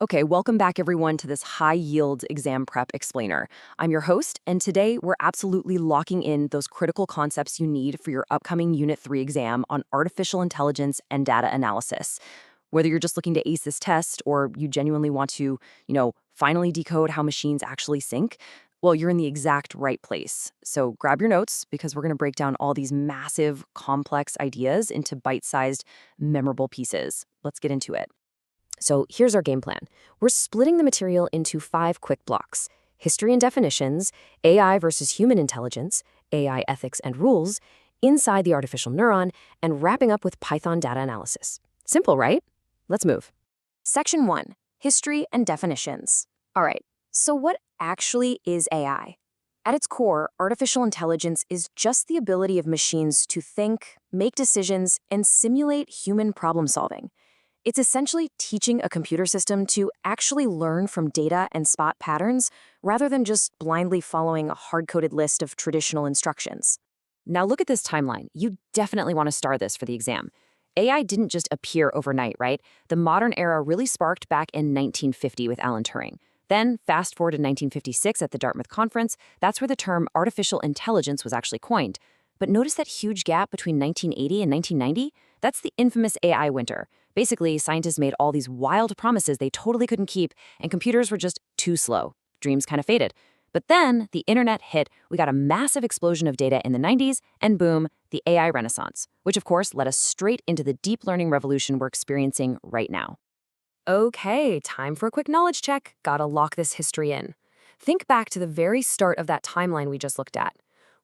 Okay, welcome back everyone to this high-yield exam prep explainer. I'm your host, and today we're absolutely locking in those critical concepts you need for your upcoming Unit 3 exam on artificial intelligence and data analysis. Whether you're just looking to ace this test or you genuinely want to, finally decode how machines actually think, well, you're in the exact right place. So grab your notes because we're going to break down all these massive, complex ideas into bite-sized, memorable pieces. Let's get into it. So here's our game plan. We're splitting the material into 5 quick blocks: history and definitions, AI versus human intelligence, AI ethics and rules, inside the artificial neuron, and wrapping up with Python data analysis. Simple, right? Let's move. Section 1, history and definitions. All right, so what actually is AI? At its core, artificial intelligence is just the ability of machines to think, make decisions, and simulate human problem solving. It's essentially teaching a computer system to actually learn from data and spot patterns rather than just blindly following a hard-coded list of traditional instructions. Now look at this timeline. You definitely want to star this for the exam. AI didn't just appear overnight, right? The modern era really sparked back in 1950 with Alan Turing. Then, fast forward to 1956 at the Dartmouth Conference, that's where the term artificial intelligence was actually coined. But notice that huge gap between 1980 and 1990? That's the infamous AI winter. Basically, scientists made all these wild promises they totally couldn't keep, and computers were just too slow. Dreams kind of faded. But then the internet hit, we got a massive explosion of data in the 90s, and boom, the AI renaissance, which of course led us straight into the deep learning revolution we're experiencing right now. Okay, time for a quick knowledge check. Gotta lock this history in. Think back to the very start of that timeline we just looked at.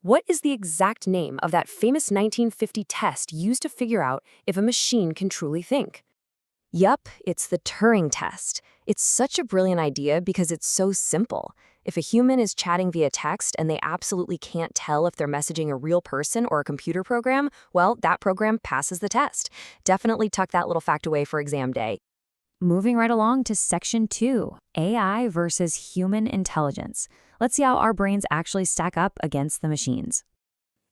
What is the exact name of that famous 1950 test used to figure out if a machine can truly think? Yup, it's the Turing test. It's such a brilliant idea because it's so simple. If a human is chatting via text and they absolutely can't tell if they're messaging a real person or a computer program, well, that program passes the test. Definitely tuck that little fact away for exam day. Moving right along to Section 2, AI versus human intelligence. Let's see how our brains actually stack up against the machines.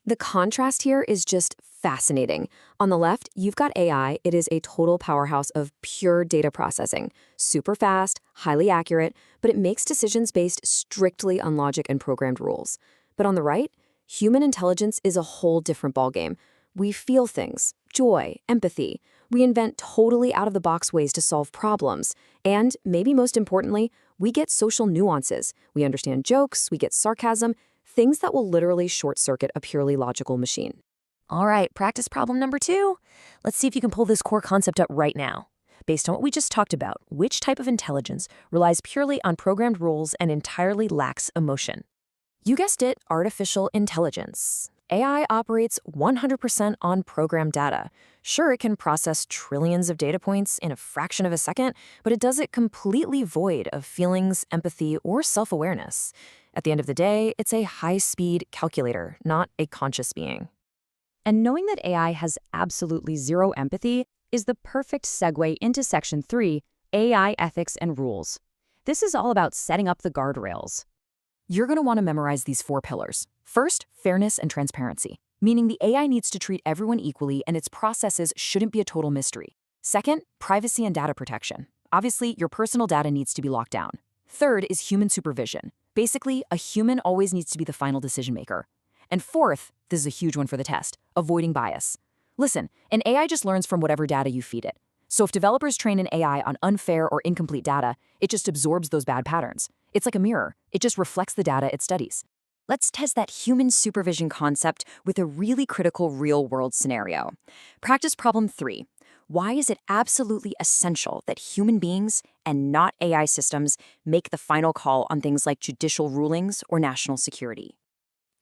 The contrast here is just fascinating. On the left, you've got AI. It is a total powerhouse of pure data processing. Super fast, highly accurate, but it makes decisions based strictly on logic and programmed rules. But on the right, human intelligence is a whole different ballgame. We feel things, joy, empathy. We invent totally out-of-the-box ways to solve problems. And, maybe most importantly, we get social nuances. We understand jokes, we get sarcasm, things that will literally short-circuit a purely logical machine. All right, practice problem number 2. Let's see if you can pull this core concept up right now. Based on what we just talked about, which type of intelligence relies purely on programmed rules and entirely lacks emotion? You guessed it, artificial intelligence. AI operates 100% on programmed data. Sure, it can process trillions of data points in a fraction of a second, but it does it completely void of feelings, empathy, or self-awareness. At the end of the day, it's a high-speed calculator, not a conscious being. And knowing that AI has absolutely zero empathy is the perfect segue into Section 3, AI ethics and rules. This is all about setting up the guardrails. You're going to want to memorize these 4 pillars. First, fairness and transparency, meaning the AI needs to treat everyone equally and its processes shouldn't be a total mystery. Second, privacy and data protection. Obviously, your personal data needs to be locked down. Third is human supervision. Basically, a human always needs to be the final decision maker. And fourth, this is a huge one for the test, avoiding bias. Listen, an AI just learns from whatever data you feed it. So if developers train an AI on unfair or incomplete data, it just absorbs those bad patterns. It's like a mirror. It just reflects the data it studies. Let's test that human supervision concept with a really critical real-world scenario. Practice problem 3. Why is it absolutely essential that human beings, and not AI systems, make the final call on things like judicial rulings or national security?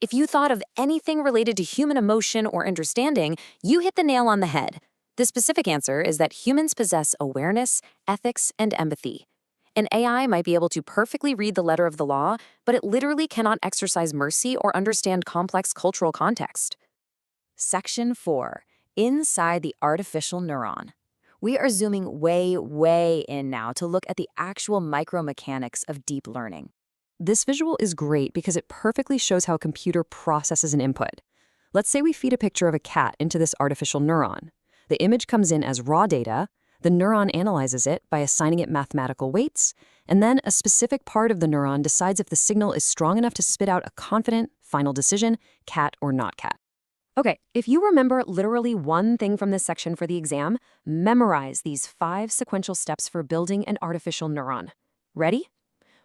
If you thought of anything related to human emotion or understanding, you hit the nail on the head. The specific answer is that humans possess awareness, ethics, and empathy. An AI might be able to perfectly read the letter of the law, but it literally cannot exercise mercy or understand complex cultural context. Section 4. Inside the artificial neuron. We are zooming way in now to look at the actual micromechanics of deep learning. This visual is great because it perfectly shows how a computer processes an input. Let's say we feed a picture of a cat into this artificial neuron. The image comes in as raw data, The neuron analyzes it by assigning it mathematical weights, and then a specific part of the neuron decides if the signal is strong enough to spit out a confident, final decision, cat or not cat. Okay, if you remember literally one thing from this section for the exam, memorize these 5 sequential steps for building an artificial neuron. Ready?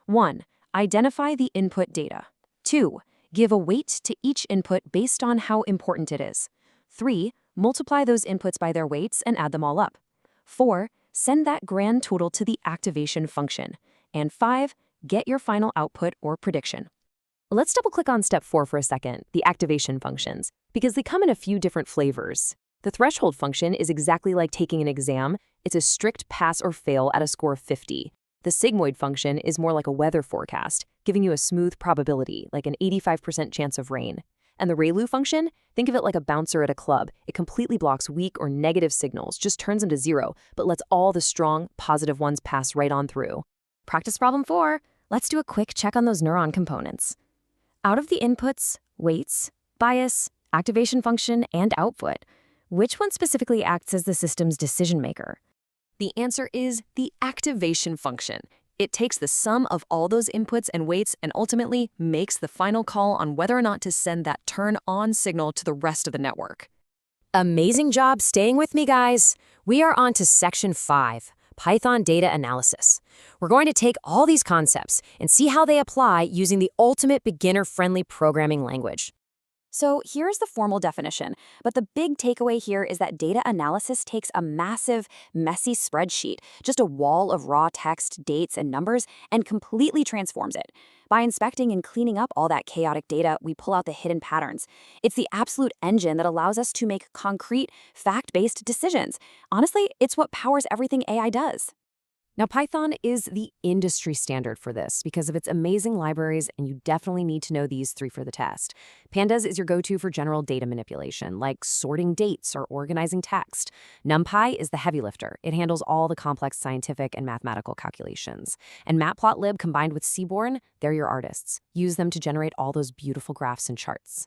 1. Identify the input data. 2. Give a weight to each input based on how important it is. 3. Multiply those inputs by their weights and add them all up. 4. Send that grand total to the activation function. And 5. Get your final output or prediction. Let's double-click on step 4 for a second, the activation functions, because they come in a few different flavors. The threshold function is exactly like taking an exam. It's a strict pass or fail at a score of 50. The sigmoid function is more like a weather forecast, giving you a smooth probability, like an 85% chance of rain. And the ReLU function, think of it like a bouncer at a club. It completely blocks weak or negative signals, just turns them to 0, but lets all the strong, positive ones pass right on through. Practice problem 4. Let's do a quick check on those neuron components. Out of the inputs, weights, bias, activation function, and output, which one specifically acts as the system's decision maker? The answer is the activation function. It takes the sum of all those inputs and weights and ultimately makes the final call on whether or not to send that turn-on signal to the rest of the network. Amazing job staying with me, guys. We are on to section 5. Python data analysis. We're going to take all these concepts and see how they apply using the ultimate beginner-friendly programming language. So here's the formal definition, but the big takeaway here is that data analysis takes a massive, messy spreadsheet, just a wall of raw text, dates, and numbers, and completely transforms it. By inspecting and cleaning up all that chaotic data, we pull out the hidden patterns. It's the absolute engine that allows us to make concrete, fact-based decisions. Honestly, it's what powers everything AI does. Now, Python is the industry standard for this because of its amazing libraries, and you definitely need to know these 3 for the test. Pandas is your go-to for general data manipulation, like sorting dates or organizing text. NumPy is the heavy lifter. It handles all the complex scientific and mathematical calculations. And Matplotlib combined with Seaborn, they're your artists. Use them to generate all those beautiful graphs and charts.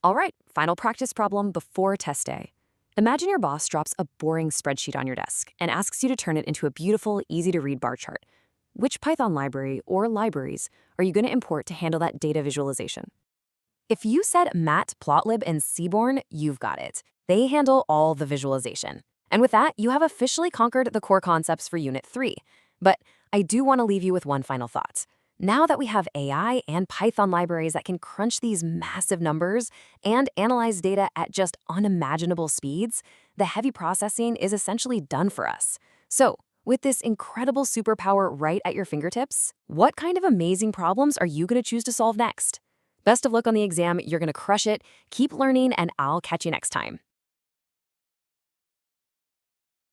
All right, final practice problem before test day. Imagine your boss drops a boring spreadsheet on your desk and asks you to turn it into a beautiful, easy-to-read bar chart. Which Python library or libraries are you going to import to handle that data visualization? If you said Matplotlib and Seaborn, you've got it. They handle all the visualization. And with that, you have officially conquered the core concepts for Unit 3. But I do want to leave you with one final thought. Now that we have AI and Python libraries that can crunch these massive numbers and analyze data at just unimaginable speeds, the heavy processing is essentially done for us. So, with this incredible superpower right at your fingertips, what kind of amazing problems are you going to choose to solve next? Best of luck on the exam, you're going to crush it, keep learning, and I'll catch you next time.